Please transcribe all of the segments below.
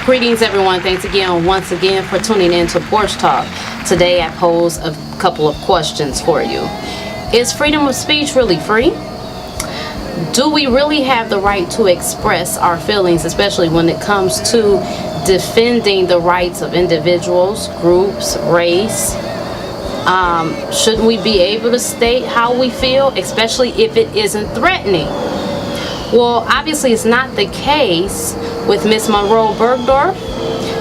Greetings, everyone. Thanks once again for tuning in to Porch Talk. Today I pose a couple of questions for you. Is freedom of speech really free? Do we really have the right to express our feelings, especially when it comes to defending the rights of individuals, groups, race? Shouldn't we be able to state how we feel, especially if it isn't threatening? Well, obviously it's not the case with Miss Munroe Bergdorf.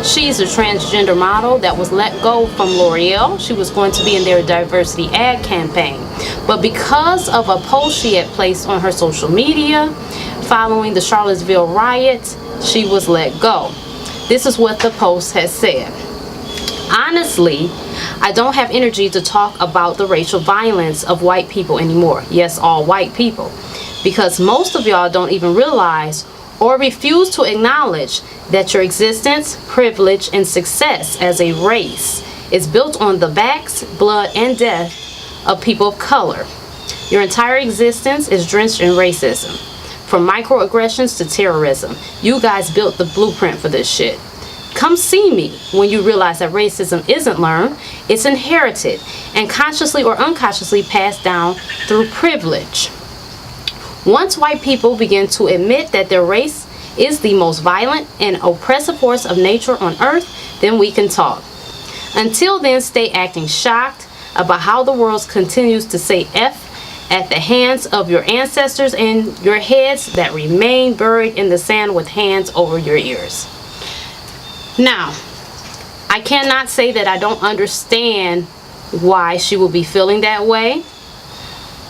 She's a transgender model that was let go from Loreal. She was going to be in their diversity ad campaign. But because of a post she had placed on her social media following the Charlottesville riots, she was let go. This is what the post has said. Honestly, I don't have energy to talk about the racial violence of white people anymore. Yes, all white people. Because most of y'all don't even realize or refuse to acknowledge that your existence, privilege, and success as a race is built on the backs, blood, and death of people of color. Your entire existence is drenched in racism. From microaggressions to terrorism, you guys built the blueprint for this shit. Come see me when you realize that racism isn't learned, it's inherited, and consciously or unconsciously passed down through privilege. Once white people begin to admit that their race is the most violent and oppressive force of nature on earth, then we can talk. Until then, stay acting shocked about how the world continues to say F at the hands of your ancestors and your heads that remain buried in the sand with hands over your ears. Now, I cannot say that I don't understand why she will be feeling that way,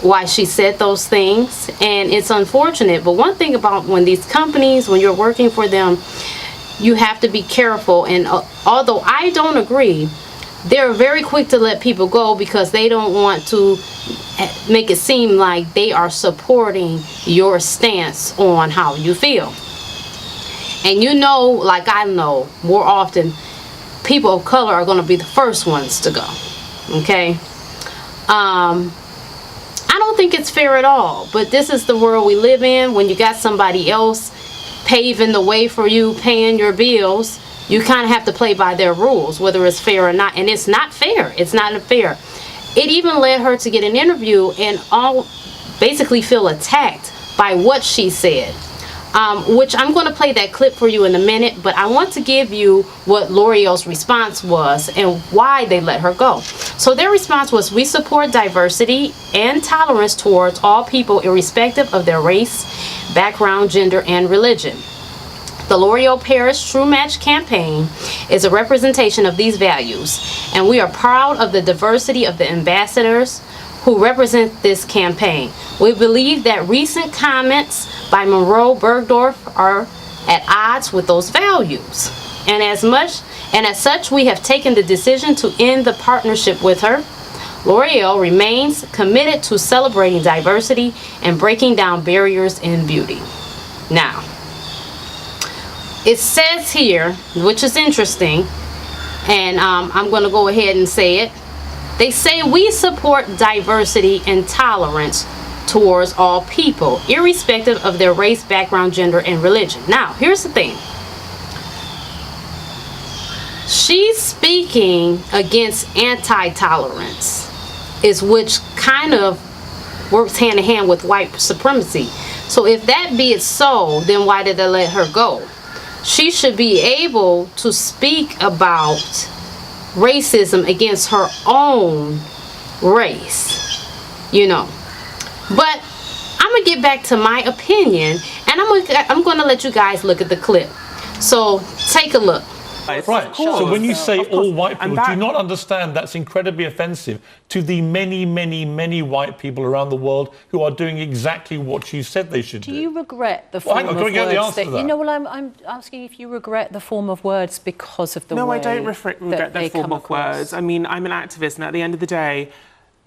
why she said those things, and it's unfortunate. But one thing about when these companies, when you're working for them, you have to be careful. And although I don't agree, they're very quick to let people go because they don't want to make it seem like they are supporting your stance on how you feel. And you know, like I know, more often people of color are going to be the first ones to go. Okay? I don't think it's fair at all, but this is the world we live in. When you got somebody else paving the way for you, paying your bills, you kind of have to play by their rules, whether it's fair or not. And it's not fair. It's not fair. It even led her to get an interview and all basically feel attacked by what she said. Which I'm going to play that clip for you in a minute, but I want to give you what Loreal's response was and why they let her go. So their response was, we support diversity and tolerance towards all people irrespective of their race, background, gender, and religion. The Loreal Paris True Match campaign is a representation of these values, and we are proud of the diversity of the ambassadors who represent this campaign. We believe that recent comments by Munroe Bergdorf are at odds with those values. And as such, we have taken the decision to end the partnership with her. Loreal remains committed to celebrating diversity and breaking down barriers in beauty. Now, it says here, which is interesting, and I'm going to go ahead and say it. They say we support diversity and tolerance towards all people, irrespective of their race, background, gender, and religion. Now, here's the thing. She's speaking against anti-tolerance, which kind of works hand in hand with white supremacy. So if that be it so, then why did they let her go? She should be able to speak about racism against her own race, you know. But I'm gonna get back to my opinion, and I'm gonna let you guys look at the clip. So take a look. Right. So when you say all white people, do you not understand that's incredibly offensive to the many, many, many white people around the world who are doing exactly what you said they should do? Do you regret the form of words that you know? Well, I'm asking if you regret the form of words because of the way. No, I don't regret the form of words. I mean, I'm an activist, and at the end of the day,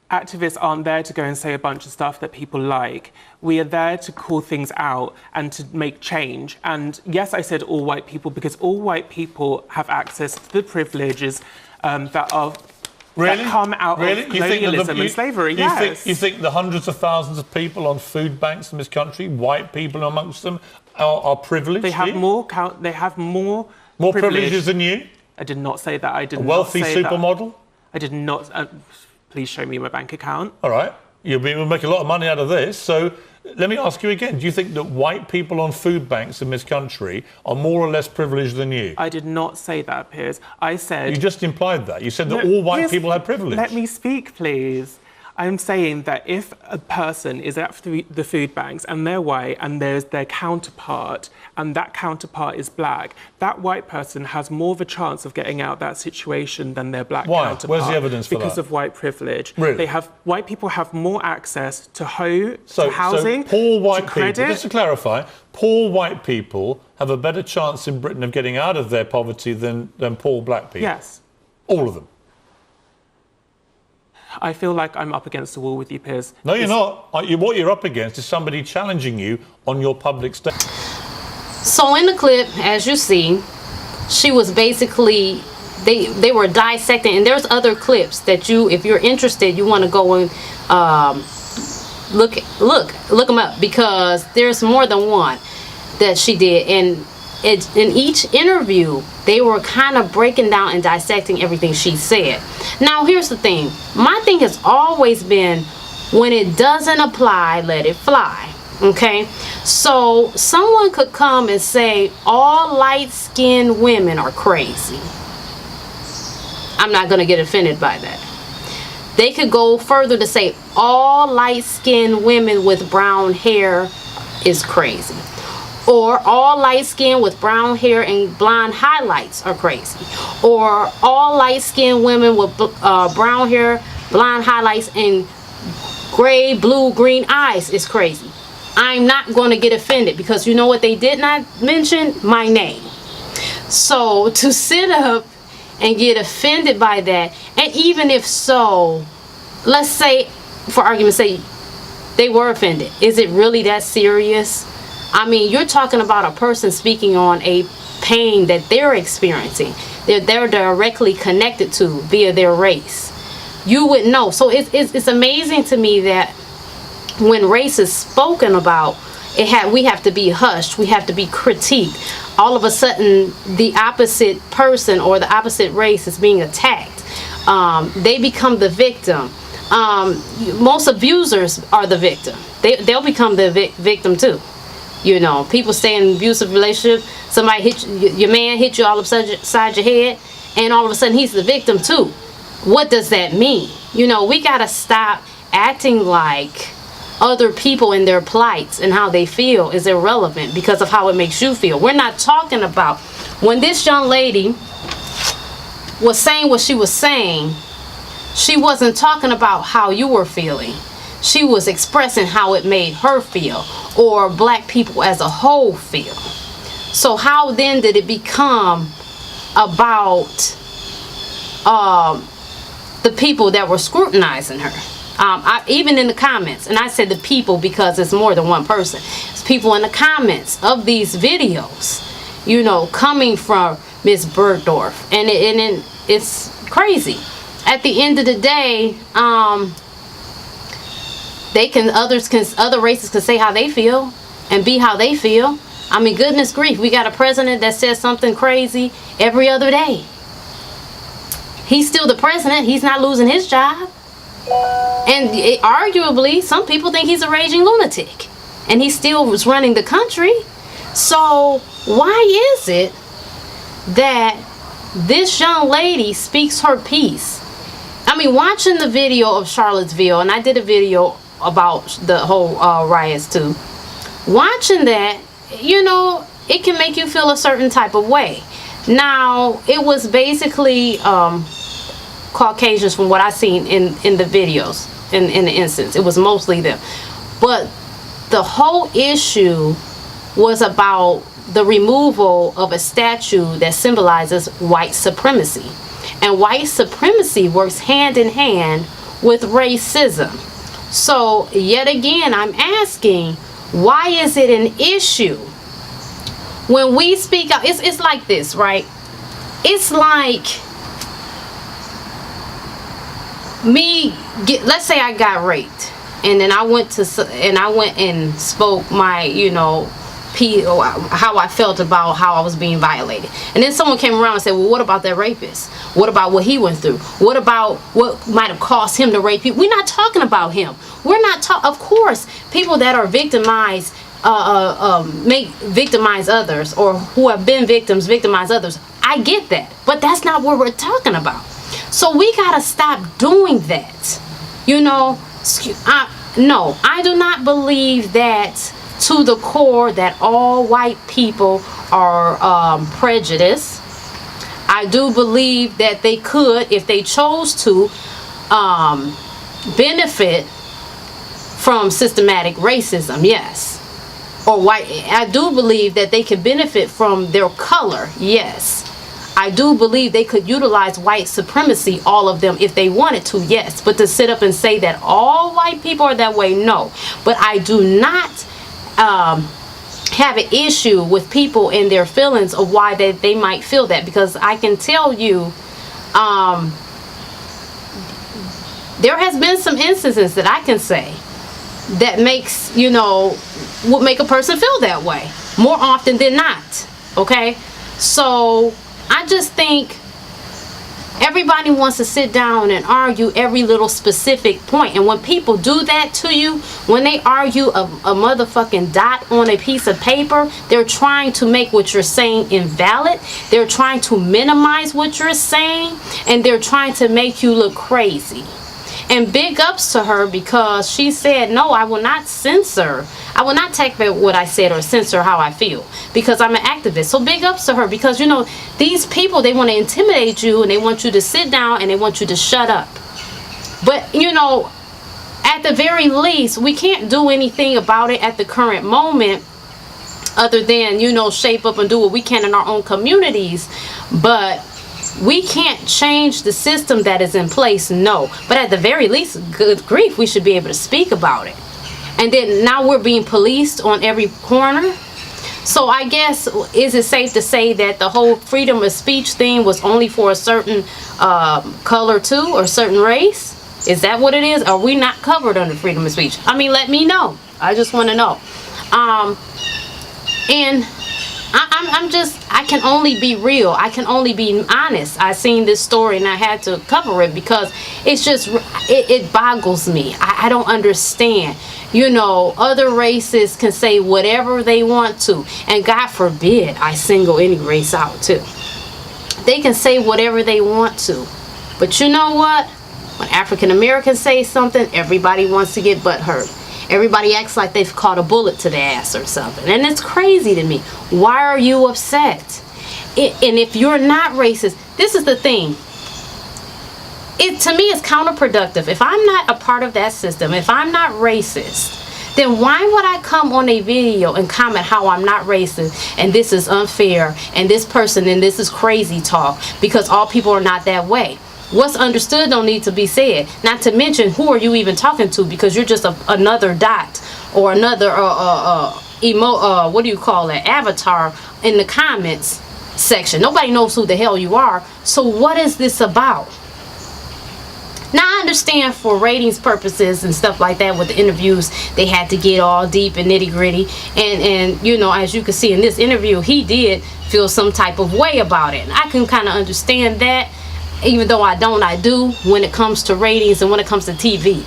activists aren't there to go and say a bunch of stuff that people like. We are there to call things out and to make change. And yes, I said all white people because all white people have access to the privileges that come out of colonialism and slavery. You think the hundreds of thousands of people on food banks in this country, white people amongst them, are privileged? They have more More privileges than you? I did not say that. I did not say that. A wealthy supermodel? I did not. Please show me my bank account. All right. You'll make a lot of money out of this. So let me ask you again. Do you think that white people on food banks in this country are more or less privileged than you? I did not say that, Piers. I said... You just implied that. You said that all white people have privilege. Let me speak, please. I'm saying that if a person is at the food banks and they're white and there's their counterpart and that counterpart is black, that white person has more of a chance of getting out that situation than their black counterpart. Where's the evidence for that? Because of white privilege. Really? White people have more access to housing, so poor white to credit. People, just to clarify, poor white people have a better chance in Britain of getting out of their poverty than poor black people? Yes. All of them? I feel like I'm up against the wall with you, Piers. No, you're not. What you're up against is somebody challenging you on your public stage. So in the clip, as you see, she was basically, they were dissecting, and there's other clips that you, if you're interested, you want to go and look them up, because there's more than one that she did. And in each interview, they were kind of breaking down and dissecting everything she said. Now, here's the thing. My thing has always been, when it doesn't apply, let it fly. Okay? So, someone could come and say, all light-skinned women are crazy. I'm not going to get offended by that. They could go further to say, all light-skinned women with brown hair is crazy. Or all light skin with brown hair and blonde highlights are crazy. Or all light skinned women with brown hair, blonde highlights, and gray, blue, green eyes is crazy. I'm not going to get offended, because you know what they did not mention? My name. So to sit up and get offended by that, and even if so, let's say, for argument's sake, they were offended. Is it really that serious? I mean, you're talking about a person speaking on a pain that they're experiencing, they're directly connected to via their race. You would know. So it's amazing to me that when race is spoken about, we have to be hushed, we have to be critiqued. All of a sudden, the opposite person or the opposite race is being attacked. They become the victim. Most abusers are the victim. They'll become the victim too. You know, people stay in an abusive relationship. Somebody hit you, your man hit you all upside your head, and all of a sudden he's the victim too. What does that mean? You know, we gotta stop acting like other people and their plights and how they feel is irrelevant because of how it makes you feel. We're not talking about, when this young lady was saying what she was saying, she wasn't talking about how you were feeling. She was expressing how it made her feel, or black people as a whole feel. So how then did it become about the people that were scrutinizing her? Even in the comments, and I said the people because it's more than one person. It's people in the comments of these videos, you know, coming from Miss Bergdorf, and it's crazy. At the end of the day, other races can say how they feel and be how they feel. I mean, goodness grief, we got a president that says something crazy every other day. He's still the president. He's not losing his job. And arguably, some people think he's a raging lunatic, and he still was running the country. So why is it that this young lady speaks her piece? I mean, watching the video of Charlottesville, and I did a video about the whole riots too. Watching that, you know, it can make you feel a certain type of way. Now, it was basically Caucasians from what I seen in the videos, in the instance. It was mostly them. But the whole issue was about the removal of a statue that symbolizes white supremacy. And white supremacy works hand in hand with racism. So, yet again, I'm asking, why is it an issue? When we speak out, it's like this, right? It's like let's say I got raped, and then I went and spoke my, you know, how I felt about how I was being violated. And then someone came around and said, well, what about that rapist? What about what he went through? What about what might have caused him to rape people? We're not talking about him. We're not of course, people that are victimized victimize others, or who have been victims victimize others. I get that, but that's not what we're talking about. So we gotta stop doing that. You know, no, I do not believe that to the core that all white people are prejudiced. I do believe that they could, if they chose to, benefit from systematic racism, yes. Or white. I do believe that they can benefit from their color, yes. I do believe they could utilize white supremacy, all of them, if they wanted to, yes. But to sit up and say that all white people are that way, no. But I do not have an issue with people and their feelings of why they might feel that, because I can tell you there has been some instances that I can say that makes, you know, would make a person feel that way more often than not. Okay, so I just think everybody wants to sit down and argue every little specific point, and when people do that to you, when they argue a motherfucking dot on a piece of paper, they're trying to make what you're saying invalid. They're trying to minimize what you're saying, and they're trying to make you look crazy. And big ups to her, because she said, no, I will not censor. I will not take back what I said or censor how I feel, because I'm an activist. So big ups to her, because, you know, these people, they want to intimidate you, and they want you to sit down, and they want you to shut up. But, you know, at the very least, we can't do anything about it at the current moment, other than, you know, shape up and do what we can in our own communities. But we can't change the system that is in place, no. But at the very least, good grief, we should be able to speak about it. And then now we're being policed on every corner. So I guess, is it safe to say that the whole freedom of speech thing was only for a certain color too, or certain race? Is that what it is? Are we not covered under freedom of speech? I mean, let me know. I just want to know. And I can only be real. I can only be honest. I seen this story and I had to cover it, because it's just, it boggles me. I don't understand. You know, other races can say whatever they want to, and God forbid I single any race out too. They can say whatever they want to, but you know what? When African Americans say something, everybody wants to get butthurt. Everybody acts like they've caught a bullet to the ass or something. And it's crazy to me. Why are you upset? And if you're not racist, this is the thing. To me, it's counterproductive. If I'm not a part of that system, if I'm not racist, then why would I come on a video and comment how I'm not racist, and this is unfair, and this person, and this is crazy talk, because all people are not that way? What's understood don't need to be said. Not to mention, who are you even talking to? Because you're just another dot, or another what do you call it, avatar in the comments section. Nobody knows who the hell you are. So what is this about? Now I understand for ratings purposes and stuff like that, with the interviews, they had to get all deep and nitty gritty, and you know, as you can see in this interview, he did feel some type of way about it. And I can kind of understand that. Even though I do when it comes to ratings and when it comes to TV.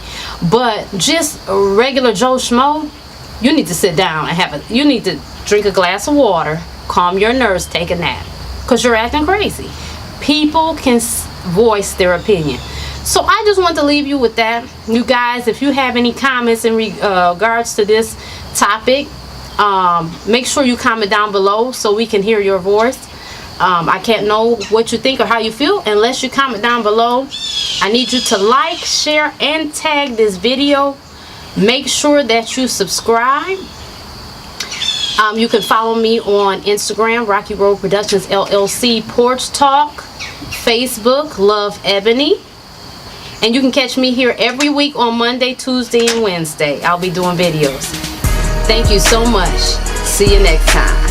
But just a regular Joe Schmo, you need to sit down and you need to drink a glass of water, calm your nerves, take a nap, because you're acting crazy. People can voice their opinion. So I just want to leave you with that. You guys, if you have any comments in regards to this topic, make sure you comment down below so we can hear your voice. I can't know what you think or how you feel unless you comment down below. I need you to like, share, and tag this video. Make sure that you subscribe. You can follow me on Instagram, Rockyroadproductionsllc, Porch Talk, Facebook, Love Ebony. And you can catch me here every week on Monday, Tuesday, and Wednesday. I'll be doing videos. Thank you so much. See you next time.